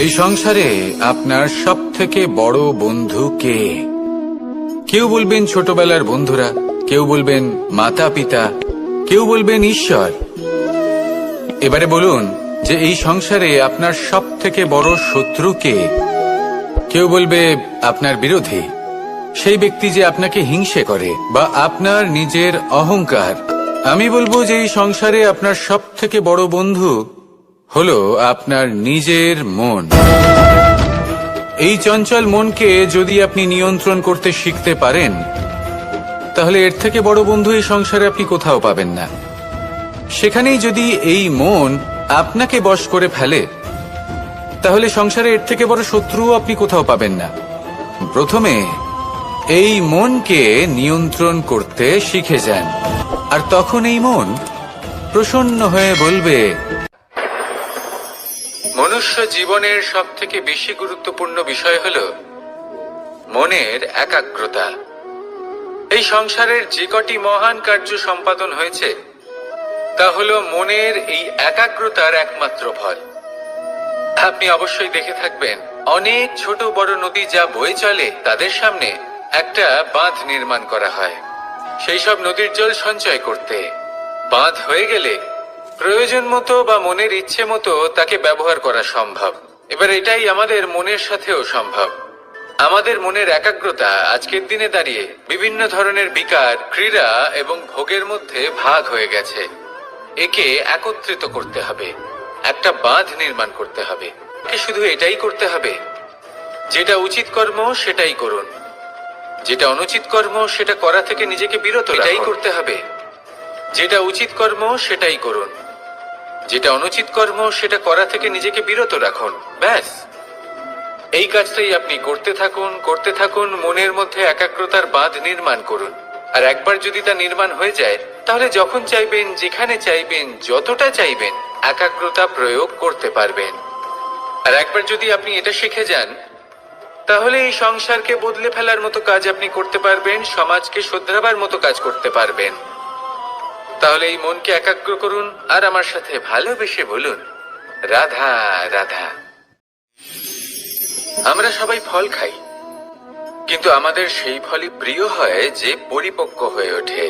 এই সংসারে আপনার সব থেকে বড় বন্ধু কে? কেউ বলবেন ছোটবেলার বন্ধুরা, কেউ বলবেন মাতা পিতা, কেউ বলবেন ঈশ্বর। এবারে বলুন যে এই সংসারে আপনার সব থেকে বড় শত্রু কে? কেউ বলবে আপনার বিরোধী, সেই ব্যক্তি যে আপনাকে হিংসে করে, বা আপনার নিজের অহংকার। আমি বলবো যে এই সংসারে আপনার সব থেকে বড় বন্ধু হলো আপনার নিজের মন। এই চঞ্চল মনকে যদি আপনি নিয়ন্ত্রণ করতে শিখতে পারেন, তাহলে এর থেকে বড় বন্ধু এই সংসারে আপনি কোথাও পাবেন না। সেখানেই যদি এই মন আপনাকে বশ করে ফেলে, তাহলে সংসারে এর থেকে বড় শত্রুও আপনি কোথাও পাবেন না। প্রথমে এই মনকে নিয়ন্ত্রণ করতে শিখে যান, আর তখন এই মন প্রসন্ন হয়ে বলবে। মনুষ্য জীবনের সব থেকে বেশি গুরুত্বপূর্ণ বিষয় হল মনের একাগ্রতা। এই সংসারের যে কটি মহান কার্য সম্পাদন হয়েছে তা হল মনের এই একাগ্রতার একমাত্র ফল। আপনি অবশ্যই দেখে থাকবেন, অনেক ছোট বড় নদী যা বয়ে চলে তাদের সামনে একটা বাঁধ নির্মাণ করা হয় সেই সব নদীর জল সঞ্চয় করতে। বাঁধ হয়ে গেলে প্রয়োজন মতো বা মনের ইচ্ছে মতো তাকে ব্যবহার করা সম্ভব। এবার এটাই আমাদের মনের সাথেও সম্ভব। আমাদের মনের একাগ্রতা আজকের দিনে দাঁড়িয়ে বিভিন্ন ধরনের বিকার, ক্রীড়া এবং ভোগের মধ্যে ভাগ হয়ে গেছে। একে একত্রিত করতে হবে, একটা বাঁধ নির্মাণ করতে হবে। শুধু এটাই করতে হবে, যেটা উচিত কর্ম সেটাই করুন, যেটা অনুচিত কর্ম সেটা করা থেকে নিজেকে বিরত রাখুন। এটাই করতে হবে, যেটা উচিত কর্ম সেটাই করুন, যেটা অনুচিত কর্ম সেটা করা থেকে নিজেকে বিরত রাখুন। ব্যাস, এই কাজটাই আপনি করতে থাকুন, করতে থাকুন। মনের মধ্যে একাগ্রতার বাঁধ নির্মাণ করুন। আর একবার যদি তা নির্মাণ হয়ে যায়, তাহলে যখন চাইবেন, যেখানে চাইবেন, যতটা চাইবেন একাগ্রতা প্রয়োগ করতে পারবেন। আর একবার যদি আপনি এটা শিখে যান, তাহলে এই সংসারকে বদলে ফেলার মতো কাজ আপনি করতে পারবেন, সমাজকে শোধরাবার মতো কাজ করতে পারবেন। তাহলে এই মনকে একাগ্র করুন আর আমার সাথে ভালোবেসে বলুন, রাধা রাধা। আমরা সবাই ফল খাই, কিন্তু আমাদের সেই ফলই প্রিয় হয় যে পরিপক্ক হয়ে ওঠে,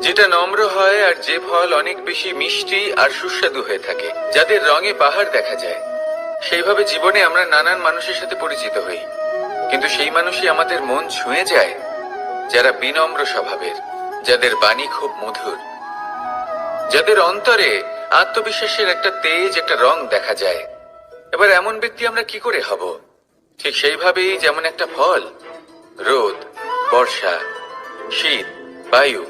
যেটা নম্র হয়, আর যে ফল অনেক বেশি মিষ্টি আর সুস্বাদু হয়ে থাকে, যাদের রঙে বাহার দেখা যায়। সেইভাবে জীবনে আমরা নানান মানুষের সাথে পরিচিত হই, কিন্তু সেই মানুষই আমাদের মন ছুঁয়ে যায় যারা বিনম্র স্বভাবের, যাদের বাণী খুব মধুর, যাদের অন্তরে আত্মবিশ্বাসের একটা তেজ, একটা রং দেখা যায়। এবার এমন ব্যক্তি আমরা কি করে হব? ঠিক সেইভাবেই যেমন একটা ফল রোদ, বর্ষা, শীত, বায়ু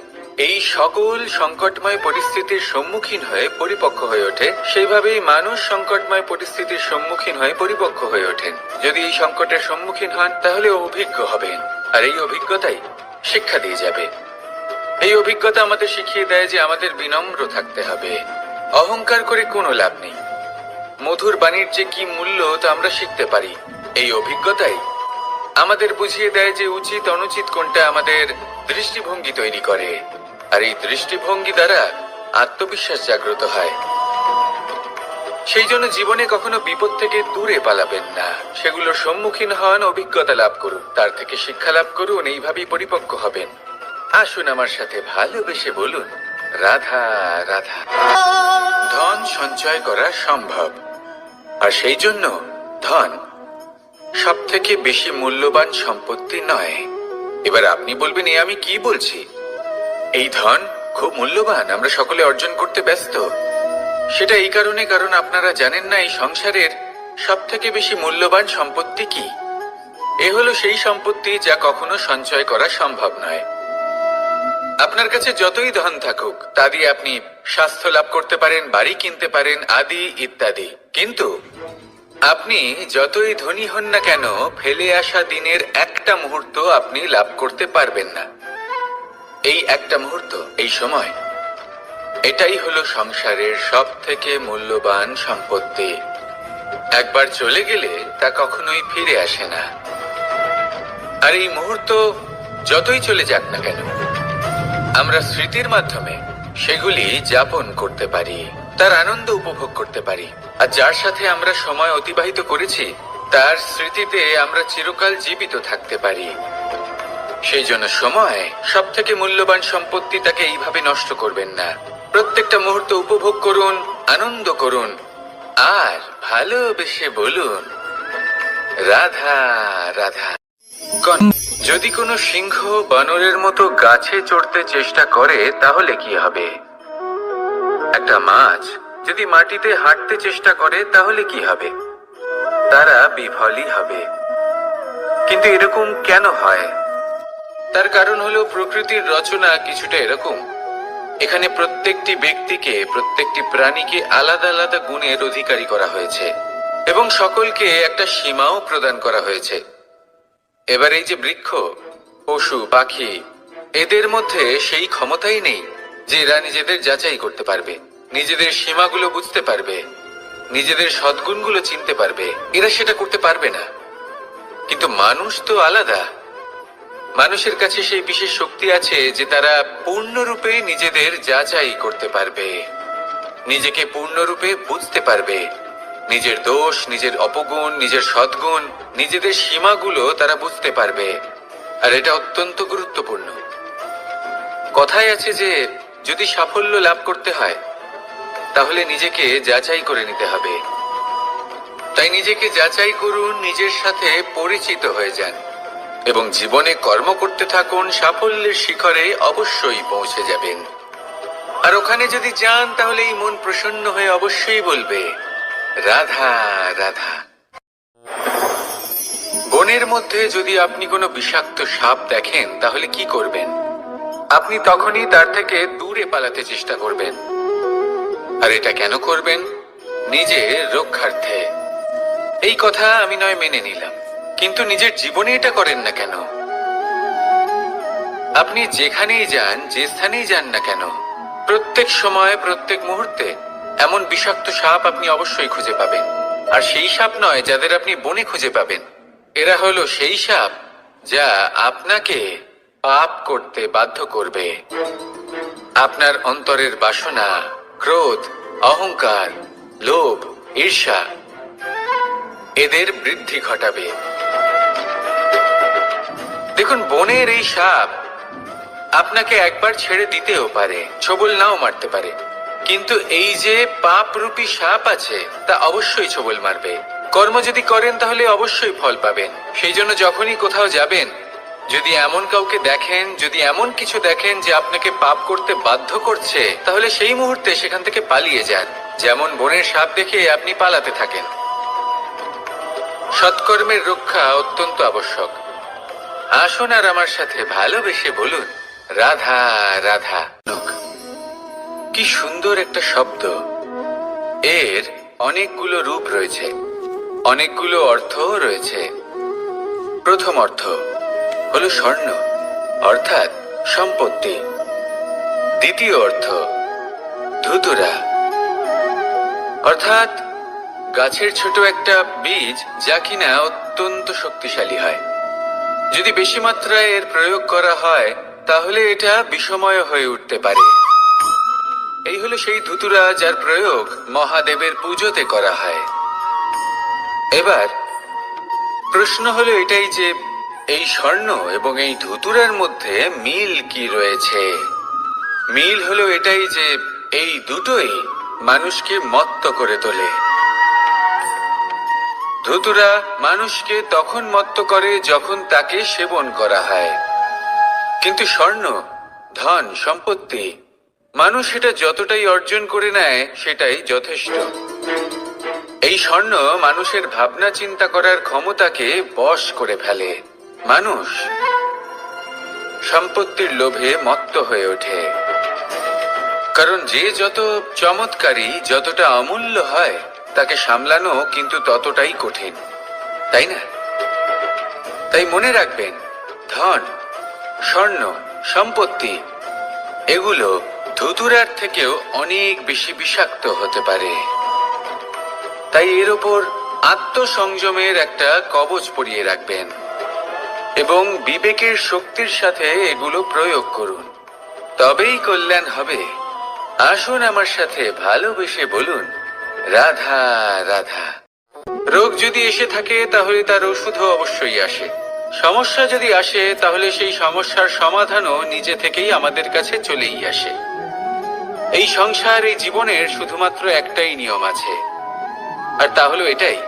এই সকল সংকটময় পরিস্থিতির সম্মুখীন হয়ে পরিপক্ক হয়ে ওঠে, সেইভাবেই মানুষ সংকটময় পরিস্থিতির সম্মুখীন হয়ে পরিপক্ক হয়ে ওঠেন। যদি এই সংকটের সম্মুখীন হন, তাহলে অভিজ্ঞ হবেন, আর এই অভিজ্ঞতাই শিক্ষা দিয়ে যাবে। এই অভিজ্ঞতা আমাদের শিখিয়ে দেয় যে আমাদের বিনম্র থাকতে হবে। অহংকার করে কোনো লাভ নেই। মধুর বাণীর যে কি মূল্য তা আমরা শিখতে পারি। এই অভিজ্ঞতাই আমাদের বুঝিয়ে দেয় যে উচিত অনুচিত কোনটা, আমাদের দৃষ্টিভঙ্গি তৈরি করে, আর এই দৃষ্টিভঙ্গি দ্বারা আত্মবিশ্বাস জাগ্রত হয়। সেই জন্য জীবনে কখনো বিপদ থেকে দূরে পালাবেন না, সেগুলোর সম্মুখীন হন, অভিজ্ঞতা লাভ করুন, তার থেকে শিক্ষা লাভ করুন, এইভাবেই পরিপক্ক হবেন। আসুন আমার সাথে ভালোবেসে বলুন, রাধা রাধা। ধন সঞ্চয় করা সম্ভব, আর সেই জন্য ধন সব থেকে বেশি মূল্যবান সম্পত্তি নয়। এবার আপনি বলবেন, এ আমি কি বলছি? এই ধন খুব মূল্যবান, আমরা সকলে অর্জন করতে ব্যস্ত। সেটা এই কারণে, কারণ আপনারা জানেন না এই সংসারের সব থেকে বেশি মূল্যবান সম্পত্তি কি। এ হলো সেই সম্পত্তি যা কখনো সঞ্চয় করা সম্ভব নয়। আপনার কাছে যতই ধন থাকুক, তা দিয়ে আপনি স্বাস্থ্য লাভ করতে পারেন, বাড়ি কিনতে পারেন, আদি ইত্যাদি, কিন্তু আপনি যতই ধনী হন না কেন, ফেলে আসা দিনের একটা মুহূর্ত আপনি লাভ করতে পারবেন না। এই একটা মুহূর্ত, এই সময়, এটাই হলো সংসারের সব থেকে মূল্যবান সম্পত্তি। একবার চলে গেলে তা কখনোই ফিরে আসে না। আর এই মুহূর্ত যতই চলে যাক না কেন, আমরা স্মৃতির মাধ্যমে সেগুলি যাপন করতে পারি। তার আনন্দ উপভোগ করতে পারি, আর যার সাথে আমরা সময় অতিবাহিত করেছি তার স্মৃতিতে আমরা চিরকাল জীবিত থাকতে পারি। সেই জন্য সময় সব থেকে মূল্যবান সম্পত্তি, তাকে এইভাবে নষ্ট করবেন না। প্রত্যেকটা মুহূর্ত উপভোগ করুন, আনন্দ করুন, আর ভালোবেসে বলুন রাধা রাধা। যদি কোনো সিংহ বানরের মতো গাছে চড়তে চেষ্টা করে তাহলে কি হবে? একটা মাছ যদি মাটিতে হাঁটতে চেষ্টা করে তাহলে কি হবে? তারা বিফলই হবে। কিন্তু এরকম কেন হয়? তার কারণ হলো প্রকৃতির রচনা কিছুটা এরকম। এখানে প্রত্যেকটি ব্যক্তিকে, প্রত্যেকটি প্রাণীকে আলাদা আলাদা গুণের অধিকারী করা হয়েছে এবং সকলকে একটা সীমাও প্রদান করা হয়েছে। এবার এই যে বৃক্ষ, পশু, পাখি, এদের মধ্যে সেই ক্ষমতাই নেই যে এরা নিজেদের যাচাই করতে পারবে, নিজেদের সীমাগুলো বুঝতে পারবে, নিজেদের সদ্গুণগুলো চিনতে পারবে। এরা সেটা করতে পারবে না। কিন্তু মানুষ তো আলাদা। মানুষের কাছে সেই বিশেষ শক্তি আছে যে তারা পূর্ণরূপে নিজেদের যাচাই করতে পারবে, নিজেকে পূর্ণরূপে বুঝতে পারবে, নিজের দোষ, নিজের অপগুণ, নিজের সদ্গুণ, নিজেদের সীমাগুলো তারা বুঝতে পারবে। আর এটা অত্যন্ত গুরুত্বপূর্ণ। কথায় আছে যে যদি সাফল্য লাভ করতে হয় তাহলে নিজেকে যাচাই করে নিতে হবে। তাই নিজেকে যাচাই করুন, নিজের সাথে পরিচিত হয়ে যান এবং জীবনে কর্ম করতে থাকুন। সাফল্যের শিখরে অবশ্যই পৌঁছে যাবেন। আর ওখানে যদি যান তাহলে এই মন প্রসন্ন হয়ে অবশ্যই বলবে রাধা রাধা। বনের মধ্যে যদি আপনি কোনো বিষাক্ত সাপ দেখেন তাহলে কি করবেন? আপনি তখনই তার থেকে দূরে পালাতে চেষ্টা করবেন। আর এটা কেন করবেন? নিজের রক্ষার্থে। এই কথা আমি নয় মেনে নিলাম, কিন্তু নিজের জীবনে এটা করেন না কেন? আপনি যেখানেই যান, যে স্থানেই যান না কেন, প্রত্যেক সময়, প্রত্যেক মুহূর্তে এমন বিষাক্ত সাপ আপনি অবশ্যই খুঁজে পাবেন। আর সেই সাপ নয় যাদের আপনি বনে খুঁজে পাবেন, এরা হলো সেই সাপ যা আপনাকে পাপ করতে বাধ্য করবে। আপনার অন্তরের বাসনা, ক্রোধ, অহংকার, লোভ, ঈর্ষা, এদের বৃদ্ধি ঘটাবে। দেখুন, বনের এই সাপ আপনাকে একবার ছেড়ে দিতেও পারে, ছোবল নাও মারতে পারে, কিন্তু এই যে পাপরূপী সাপ আছে তা অবশ্যই ছোবল মারবে। কর্ম যদি করেন তাহলে অবশ্যই ফল পাবেন। সেই জন্য যখনই কোথাও যাবেন, যদি এমন কাউকে দেখেন, যদি এমন কিছু দেখেন যে আপনাকে পাপ করতে বাধ্য করছে, তাহলে সেই মুহূর্তে সেখান থেকে পালিয়ে যান। যেমন বনের সাপ দেখে আপনি পালাতে থাকেন। সৎকর্মের রক্ষা অত্যন্ত আবশ্যক। আসুন আর আমার সাথে ভালোবেসে বলুন রাধা রাধা। কি সুন্দর একটা শব্দ। এর অনেকগুলো রূপ রয়েছে, অনেকগুলো অর্থও রয়েছে। প্রথম অর্থ হলো স্বর্ণ, অর্থাৎ সম্পত্তি। দ্বিতীয় অর্থ ধুতুরা, অর্থাৎ গাছের ছোট একটা বীজ যা কিনা অত্যন্ত শক্তিশালী হয়। যদি বেশি মাত্রায় এর প্রয়োগ করা হয় তাহলে এটা বিষময় হয়ে উঠতে পারে। এই হলো সেই ধুতুরা যার প্রয়োগ মহাদেবের পুজোতে করা হয়। এবার প্রশ্ন হলো এটাই যে এই স্বর্ণ এবং এই ধুতুরার মধ্যে মিল কি রয়েছে? মিল হলো এটাই যে এই দুটোই মানুষকে মত্ত করে তোলে। ধুতুরা মানুষকে তখন মত্ত করে যখন তাকে সেবন করা হয়, কিন্তু স্বর্ণ, ধন, সম্পত্তি, মানুষ এটা যতটাই অর্জন করে নেয় সেটাই যথেষ্ট। এই স্বর্ণ মানুষের ভাবনা চিন্তা করার ক্ষমতাকে বশ করে ফেলে। মানুষ সম্পত্তির লোভে মত্ত হয়ে ওঠে, কারণ যে যত চমৎকারী, যতটা অমূল্য হয় তাকে সামলানো কিন্তু ততটাই কঠিন, তাই না? তাই মনে রাখবেন, ধন, স্বর্ণ, সম্পত্তি এগুলো ধুতুরার থেকেও অনেক বেশি বিষাক্ত হতে পারে। তাই এর ওপর আত্মসংযমের একটা কবচ পরিয়ে রাখবেন এবং বিবেকের শক্তির সাথে এগুলো প্রয়োগ করুন, তবেই কল্যাণ হবে। আসুন আমার সাথে ভালোবেসে বলুন, রাধা রাধা। রোগ যদি এসে থাকে তাহলে তার ওষুধও অবশ্যই আসে। সমস্যা যদি আসে তাহলে সেই সমস্যার সমাধানও নিজে থেকেই আমাদের কাছে চলেই আসে। এই সংসার, এই জীবনের শুধুমাত্র একটাই নিয়ম আছে, আর তা হলো এটাই,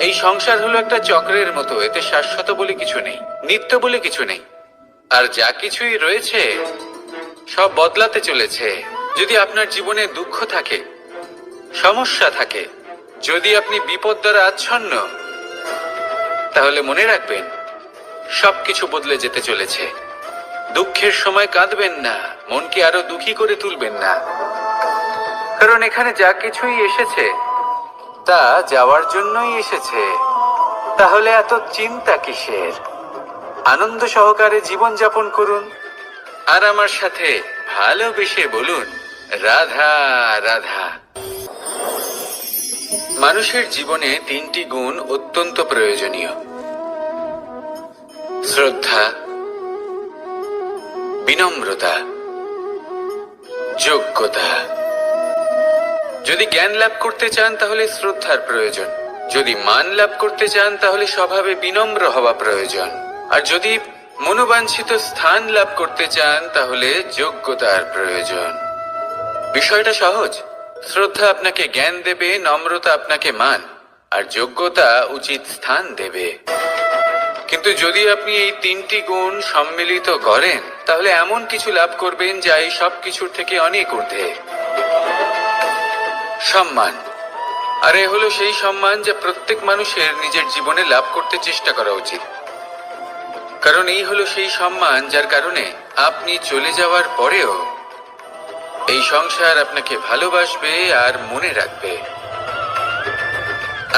এই সংসার হলো একটা চক্রের মতো। এতে শাশ্বত বলে কিছু নেই, নিত্য বলে কিছু নেই, আর যা কিছুই রয়েছে সব বদলাতে চলেছে। যদি আপনার জীবনে দুঃখ থাকে, সমস্যা থাকে, যদি আপনি বিপদ দ্বারা আচ্ছন্ন, তাহলে মনে রাখবেন সবকিছু বদলে যেতে চলেছে। দুঃখের সময় কাঁদবেন না, মনকে আরো দুঃখী করে তুলবেন না, কারণ এখানে যা কিছুই এসেছে তা যাওয়ার জন্যই এসেছে। তাহলে এত চিন্তা কিসের? আনন্দ সহকারে জীবন যাপন করুন, আর আমার সাথে ভালোবেসে বলুন, রাধা রাধা। মানুষের জীবনে তিনটি গুণ অত্যন্ত প্রয়োজনীয়: শ্রদ্ধা, বিনম্রতা, যোগ্যতা। যদি জ্ঞান লাভ করতে চান তাহলে শ্রদ্ধার প্রয়োজন, যদি মান লাভ করতে চান তাহলে স্বভাবে বিনম্র হওয়া প্রয়োজন, আর যদি মনোবাঞ্ছিত স্থান লাভ করতে চান তাহলে যোগ্যতার প্রয়োজন। বিষয়টা সহজ। শ্রদ্ধা আপনাকে জ্ঞান দেবে, নম্রতা আপনাকে মান, আর যোগ্যতা উচিত স্থান দেবে। কিন্তু যদি আপনি এই তিনটি গুণ সম্মিলিত করেন তাহলে এমন কিছু লাভ করবেন যা এই সব কিছুর থেকে অনেক ঊর্ধ্বে। সম্মান। আর এ হলো সেই সম্মান যা প্রত্যেক মানুষের নিজের জীবনে লাভ করতে চেষ্টা করা উচিত, কারণ এই হলো সেই সম্মান যার কারণে আপনি চলে যাওয়ার পরেও এই সংসার আপনাকে ভালোবাসবে আর মনে রাখবে।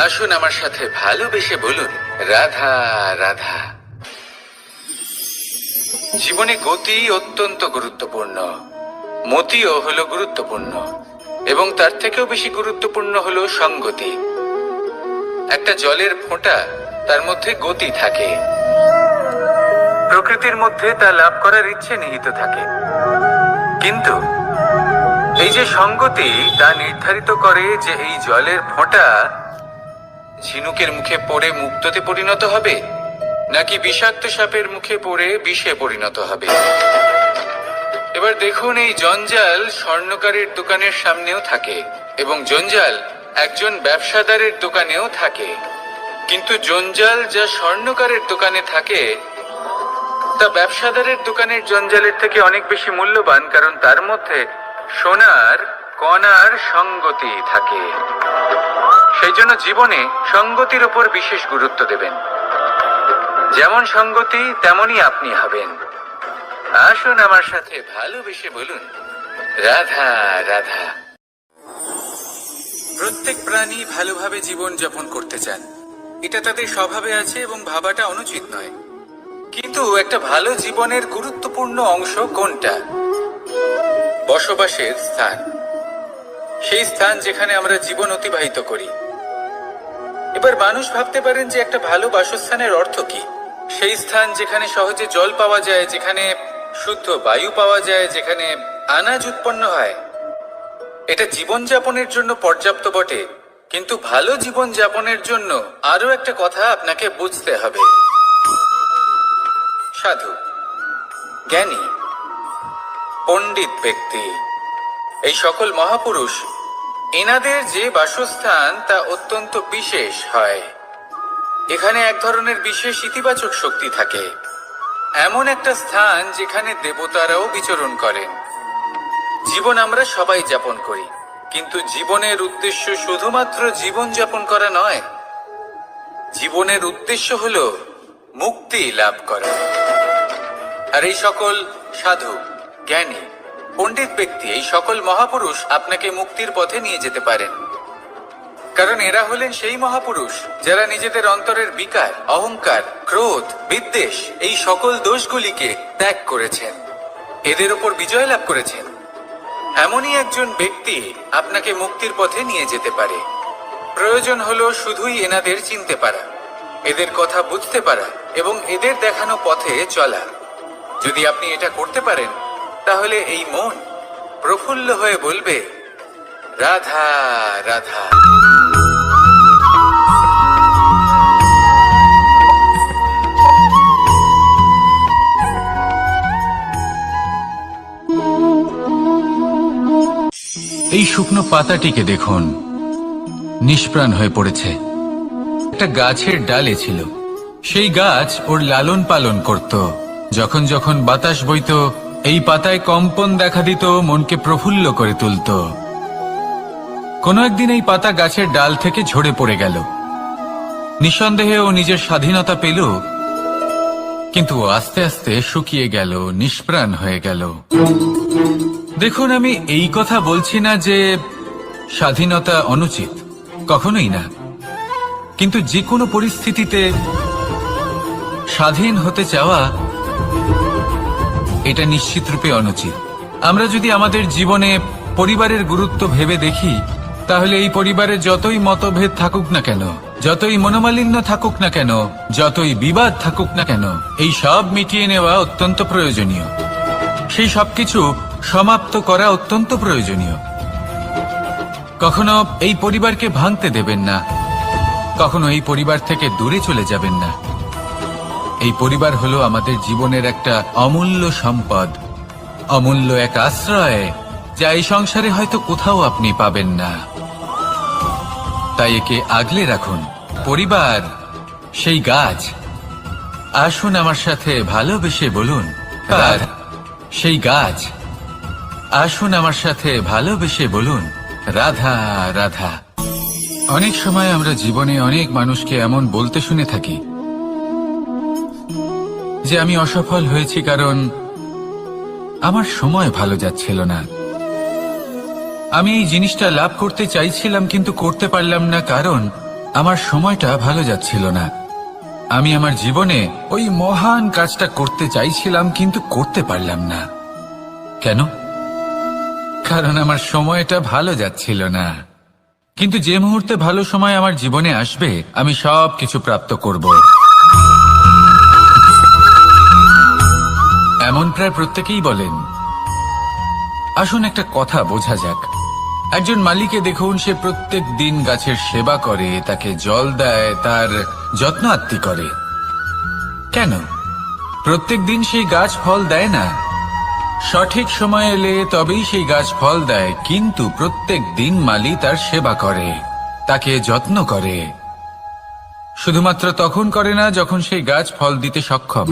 আসুন আমার সাথে ভালোবেসে বলুন, রাধা রাধা। জীবনে গতি অত্যন্ত গুরুত্বপূর্ণ, মতিও হলো গুরুত্বপূর্ণ, এবং তার থেকেও বেশি গুরুত্বপূর্ণ হলো সঙ্গতি। একটা জলের ফোঁটা, তার মধ্যে গতি থাকে, প্রকৃতির মধ্যে তা লাভ করার ইচ্ছে নিহিত থাকে, কিন্তু এই যে সঙ্গতি তা নির্ধারিত করে যে এই জলের ফোঁটা ঝিনুকের মুখে পড়ে মুক্ততে পরিণত হবে নাকি বিষাক্ত সাপের মুখে পড়ে বিষে পরিণত হবে। এবার দেখুন, এই জঞ্জাল স্বর্ণকারের দোকানের সামনেও থাকে এবং জঞ্জাল একজন ব্যবসাদারের দোকানেও থাকে, কিন্তু জঞ্জাল যা স্বর্ণকারের দোকানে থাকে তা ব্যবসাদারের দোকানের জঞ্জালের থেকে অনেক বেশি মূল্যবান, কারণ তার মধ্যে সোনার কণার সঙ্গতি থাকে। সেই জন্য জীবনে সঙ্গতির উপর বিশেষ গুরুত্ব দেবেন। যেমন সঙ্গতি তেমনই আপনি হবেন। আসুন আমার সাথে ভালোবেসে বলুন, রাধা রাধা। প্রত্যেক প্রাণী ভালোভাবে জীবন যাপন করতে চান, এটা তাদের স্বভাবে আছে এবং ভাবাটা অনুচিত নয়। কিন্তু একটা ভালো জীবনের গুরুত্বপূর্ণ অংশ কোনটা? বসবাসের স্থান, সেই স্থান যেখানে আমরা জীবন অতিবাহিত করি। এবার মানুষ ভাবতে পারেন যে একটা ভালো বাসস্থানের অর্থ কি? সেই স্থান যেখানে সহজে জল পাওয়া যায়, যেখানে শুদ্ধ বায়ু পাওয়া যায়, যেখানে আনাজ উৎপন্ন হয়। এটা জীবনযাপনের জন্য পর্যাপ্ত বটে, কিন্তু ভালো জীবন যাপনের জন্য আরো একটা কথা আপনাকে বুঝতে হবে। সাধু, জ্ঞানী, পণ্ডিত ব্যক্তি, এই সকল মহাপুরুষ, এনাদের যে বাসস্থান তা অত্যন্ত বিশেষ হয়। এখানে এক ধরনের বিশেষ ইতিবাচক শক্তি থাকে, এমন একটা স্থান যেখানে দেবতারাও বিচরণ করেন। জীবন আমরা সবাই যাপন করি, কিন্তু জীবনের উদ্দেশ্য শুধুমাত্র জীবন যাপন করা নয়। জীবনের উদ্দেশ্য হলো মুক্তি লাভ করা। আর এই সকল সাধু, জ্ঞানী, পণ্ডিত ব্যক্তি, এই সকল মহাপুরুষ আপনাকে মুক্তির পথে নিয়ে যেতে পারেন, কারণ এরা হলেন সেই মহাপুরুষ যারা নিজেদের অন্তরের বিকার, অহংকার, ক্রোধ, বিদ্বেষ এই সকল দোষগুলিকে ত্যাগ করেছেন, এদের উপর বিজয় লাভ করেছেন। এমনই একজন ব্যক্তি আপনাকে মুক্তির পথে নিয়ে যেতে পারে। প্রয়োজন হলো শুধুই এনাদের চিনতে পারা, এদের কথা বুঝতে পারা এবং এদের দেখানো পথে চলা। যদি আপনি এটা করতে পারেন তাহলে এই মন, প্রফুল্ল হয়ে বলবে, রাধা রাধা। এই শুকনো পাতাটিকে দেখুন, নিষ্প্রাণ হয়ে পড়েছে। একটা গাছের ডালে ছিল, সেই গাছ ওর লালন পালন করত। যখন যখন বাতাস বইত, এই পাতায় কম্পন দেখা দিত, মনকে প্রফুল্ল করে তুলত। কোনো একদিন এই পাতা গাছের ডাল থেকে ঝরে পড়ে গেল। নিঃসন্দেহে ও নিজের স্বাধীনতা পেল, কিন্তু আস্তে আস্তে শুকিয়ে গেল, নিষ্প্রাণ হয়ে গেল। দেখুন, আমি এই কথা বলছি না যে স্বাধীনতা অনুচিত, কখনোই না। কিন্তু যে কোনো পরিস্থিতিতে স্বাধীন হতে চাওয়া এটা নিশ্চিতরূপে অনুচিত। আমরা যদি আমাদের জীবনে পরিবারের গুরুত্ব ভেবে দেখি, তাহলে এই পরিবারে যতই মতভেদ থাকুক না কেন, যতই মনোমালিন্য থাকুক না কেন, যতই বিবাদ থাকুক না কেন, এই সব মিটিয়ে নেওয়া অত্যন্ত প্রয়োজনীয়। সেই সবকিছু সমাপ্ত করা অত্যন্ত প্রয়োজনীয়। কখনো এই পরিবারকে ভাঙতে দেবেন না, কখনো এই পরিবার থেকে দূরে চলে যাবেন না। এই পরিবার হলো আমাদের জীবনের একটা অমূল্য সম্পদ, অমূল্য এক আশ্রয়, যা এই সংসারে হয়তো কোথাও আপনি পাবেন না। তাই একে আগলে রাখুন। পরিবার সেই গাছ। আসুন আমার সাথে ভালোবেসে বলুন, আর সেই গাছ। আসুন আমার সাথে ভালোবেসে বলুন, রাধা রাধা। অনেক সময় আমরা জীবনে অনেক মানুষকে এমন বলতে শুনে থাকি যে আমি অসফল হয়েছি কারণ আমার সময় ভালো যাচ্ছিল না। আমি এই জিনিসটা লাভ করতে চাইছিলাম কিন্তু করতে পারলাম না কারণ আমার সময়টা ভালো যাচ্ছিল না। আমি আমার জীবনে ওই মহান কাজটা করতে চাইছিলাম কিন্তু করতে পারলাম না। কেন? কারণ আমার সময়টা ভালো যাচ্ছিল না। কিন্তু যে মুহূর্তে ভালো সময় আমার জীবনে আসবে, আমি সব কিছু প্রাপ্ত করব। এমন প্রায় প্রত্যেকেই বলেন। আসুন একটা কথা বোঝা যাক। একজন মালিকে দেখুন, সে প্রত্যেক দিন গাছের সেবা করে, তাকে জল দেয়, তার যত্ন আত্তি করে। কেন? প্রত্যেক দিন সেই গাছ ফল দেয় না। সঠিক সময় এলে তবেই সেই গাছ ফল দেয়, কিন্তু প্রত্যেক দিন মালি তার সেবা করে, তাকে যত্ন করে। শুধুমাত্র তখন করে না যখন সেই গাছ ফল দিতে সক্ষম।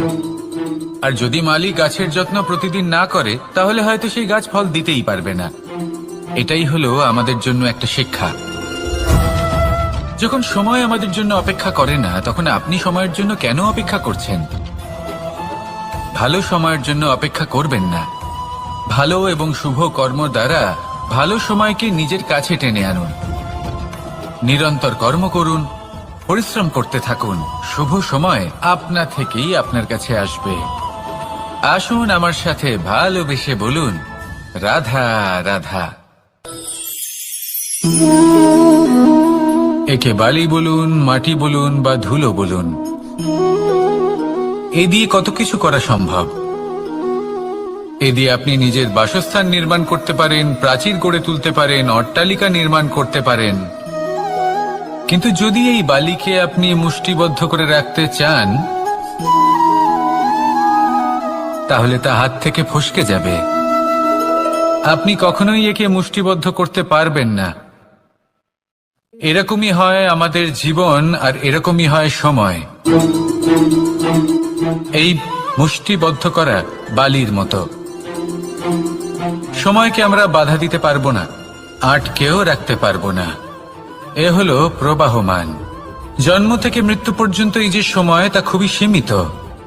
আর যদি মালি গাছের যত্ন প্রতিদিন না করে, তাহলে হয়তো সেই গাছ ফল দিতেই পারবে না। এটাই হলো আমাদের জন্য একটা শিক্ষা। যখন সময় আমাদের জন্য অপেক্ষা করে না, তখন আপনি সময়ের জন্য কেন অপেক্ষা করছেন? ভালো সময়ের জন্য অপেক্ষা করবেন না। ভালো এবং শুভ কর্ম দ্বারা ভালো সময়কে নিজের কাছে টেনে আনুন। নিরন্তর কর্ম করুন, পরিশ্রম করতে থাকুন। শুভ সময় আপনা থেকেই আপনার কাছে আসবে। আসুন আমার সাথে ভালোবেসে বলুন, রাধা রাধা। একে বালি বলুন, মাটি বলুন বা ধুলো বলুন, এ দিয়ে কত কিছু করা সম্ভব। এ দিয়ে আপনি নিজের বাসস্থান নির্মাণ করতে পারেন, প্রাচীর গড়ে তুলতে পারেন, অট্টালিকা নির্মাণ করতে পারেন। কিন্তু যদি এই বালিকে আপনি মুষ্টিবদ্ধ করে রাখতে চান, তাহলে তা হাত থেকে ফসকে যাবে। আপনি কখনোই একে মুষ্টিবদ্ধ করতে পারবেন না। এরকমই হয় আমাদের জীবন, আর এরকমই হয় সময়। এই মুষ্টিবদ্ধ করা বালির মতো। সময়কে আমরা বাধা দিতে পারবো না, আটকেও রাখতে পারবো না। এ হলো প্রবাহমান। জন্ম থেকে মৃত্যু পর্যন্ত এই যে সময়, তা খুবই সীমিত।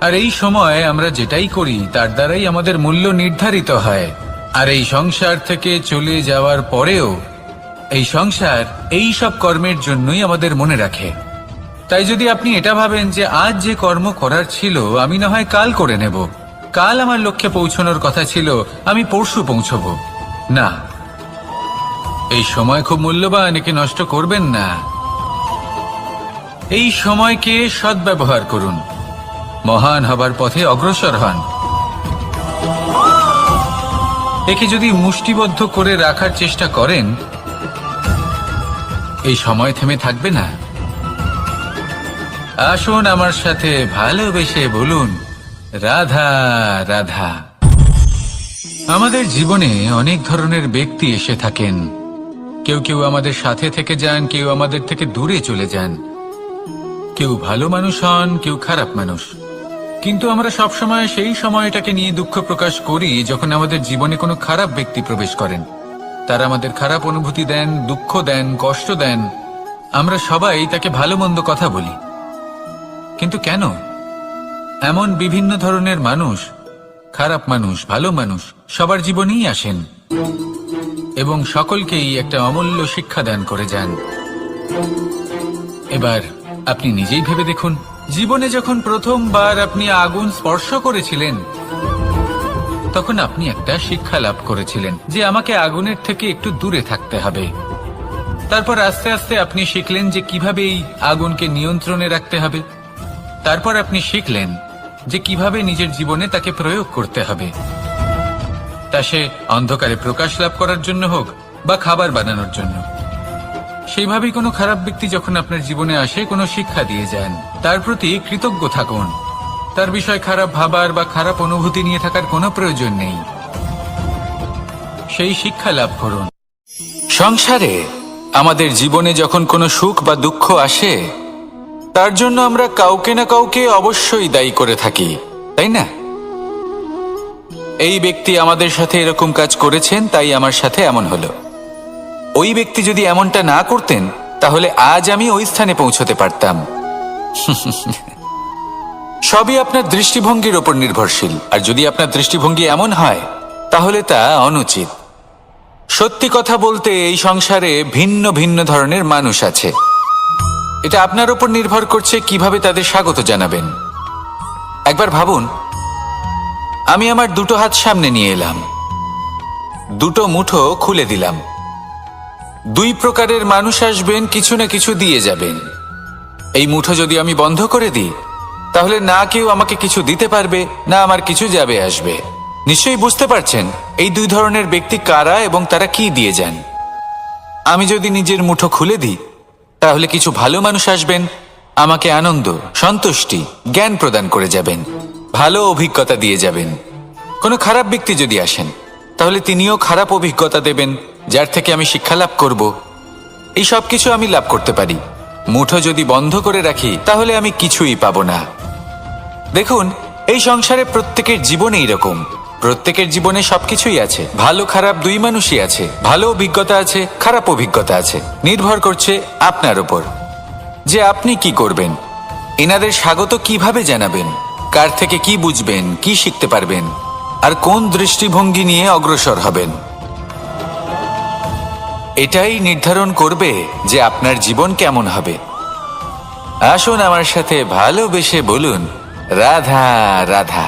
আর এই সময় আমরা যেটাই করি তার দ্বারাই আমাদের মূল্য নির্ধারিত হয়। আর এই সংসার থেকে চলে যাওয়ার পরেও এই সংসার এই সব কর্মের জন্যই আমাদের মনে রাখে। তাই যদি আপনি এটা ভাবেন যে আজ যে কর্ম করার ছিল আমি না হয় কাল করে নেব, কাল আমার লক্ষ্যে পৌঁছানোর কথা ছিল আমি পরশু পৌঁছবো, না, এই সময় খুব মূল্যবান, একে নষ্ট করবেন না। এই সময়কে সদ্ব্যবহার করুন, মহান হবার পথে অগ্রসর হন। একে যদি মুষ্টিবদ্ধ করে রাখার চেষ্টা করেন, এই সময় থেমে থাকবে না। আসুন আমার সাথে ভালোবেসে বলুন, রাধা রাধা। আমাদের জীবনে অনেক ধরনের ব্যক্তি এসে থাকেন। কেউ কেউ আমাদের সাথে থেকে যান, কেউ আমাদের থেকে দূরে চলে যান। কেউ ভালো মানুষ হন, কেউ খারাপ মানুষ। কিন্তু আমরা সবসময় সেই সময়টাকে নিয়ে দুঃখ প্রকাশ করি যখন আমাদের জীবনে কোনো খারাপ ব্যক্তি প্রবেশ করেন। তারা আমাদের খারাপ অনুভূতি দেন, দুঃখ দেন, কষ্ট দেন। আমরা সবাই তাকে ভালো মন্দ কথা বলি। কিন্তু কেন? এমন বিভিন্ন ধরনের মানুষ, খারাপ মানুষ, ভালো মানুষ সবার জীবনেই আসেন এবং সকলকেই একটা অমূল্য শিক্ষা দান করে যান। এবার আপনি নিজেই ভেবে দেখুন, জীবনে যখন প্রথমবার আপনি আগুন স্পর্শ করেছিলেন, তখন আপনি একটা শিক্ষা লাভ করেছিলেন যে আমাকে আগুনের থেকে একটু দূরে থাকতে হবে। তারপর আস্তে আস্তে আপনি শিখলেন যে কিভাবে এই আগুনকে নিয়ন্ত্রণে রাখতে হবে। তারপর আপনি শিখলেন যে কিভাবে নিজের জীবনে তাকে প্রয়োগ করতে হবে, তা সে অন্ধকারে প্রকাশ লাভ করার জন্য হোক বা খাবার বানানোর জন্য। সেইভাবেই কোনো খারাপ ব্যক্তি যখন আপনার জীবনে আসে, কোনো শিক্ষা দিয়ে যান, তার প্রতি কৃতজ্ঞ থাকুন। তার বিষয় খারাপ ভাবার বা খারাপ অনুভূতি নিয়ে থাকার কোনো প্রয়োজন নেই। সেই শিক্ষা লাভ করুন। সংসারে আমাদের জীবনে যখন কোনো সুখ বা দুঃখ আসে, তার জন্য আমরা কাউকে না কাউকে অবশ্যই দায়ী করে থাকি, তাই না? এই ব্যক্তি আমাদের সাথে এরকম কাজ করেছেন, তাই আমার সাথে এমন হলো। ওই ব্যক্তি যদি এমনটা না করতেন, তাহলে আজ আমি ওই স্থানে পৌঁছতে পারতাম। সবই আপনার দৃষ্টিভঙ্গির ওপর নির্ভরশীল। আর যদি আপনার দৃষ্টিভঙ্গি এমন হয়, তাহলে তা অনুচিত। সত্যি কথা বলতে, এই সংসারে ভিন্ন ভিন্ন ধরনের মানুষ আছে। এটা আপনার উপর নির্ভর করছে কিভাবে তাদের স্বাগত জানাবেন। একবার ভাবুন, আমি আমার দুটো হাত সামনে নিয়ে এলাম, দুটো মুঠো খুলে দিলাম। দুই প্রকারের মানুষ আসবেন, কিছু না কিছু দিয়ে যাবেন। এই মুঠো যদি আমি বন্ধ করে দিই, তাহলে না কেউ আমাকে কিছু দিতে পারবে, না আমার কিছু যাবে আসবে। নিশ্চয়ই বুঝতে পারছেন এই দুই ধরনের ব্যক্তি কারা এবং তারা কি দিয়ে যান। আমি যদি নিজের মুঠো খুলে দিই, তাহলে কিছু ভালো মানুষ আসবেন, আমাকে আনন্দ, সন্তুষ্টি, জ্ঞান প্রদান করে যাবেন, ভালো অভিজ্ঞতা দিয়ে যাবেন। কোনো খারাপ ব্যক্তি যদি আসেন, তাহলে তিনিও খারাপ অভিজ্ঞতা দেবেন, যার থেকে আমি শিক্ষা লাভ করব। এই সব কিছু আমি লাভ করতে পারি। মুঠো যদি বন্ধ করে রাখি, তাহলে আমি কিছুই পাবো না। দেখুন, এই সংসারে প্রত্যেকের জীবনে এইরকম। প্রত্যেকের জীবনে সবকিছুই আছে, ভালো খারাপ দুই মানুষই আছে। ভালো অভিজ্ঞতা আছে, খারাপ অভিজ্ঞতা আছে। নির্ভর করছে আপনার উপর যে আপনি কি করবেন, এনাদের স্বাগত কিভাবে জানাবেন, কার থেকে কি বুঝবেন, কি শিখতে পারবেন, আর কোন দৃষ্টিভঙ্গি নিয়ে অগ্রসর হবেন। এটাই নির্ধারণ করবে যে আপনার জীবন কেমন হবে। আসুন আমার সাথে ভালোবেসে বলুন, রাধা রাধা।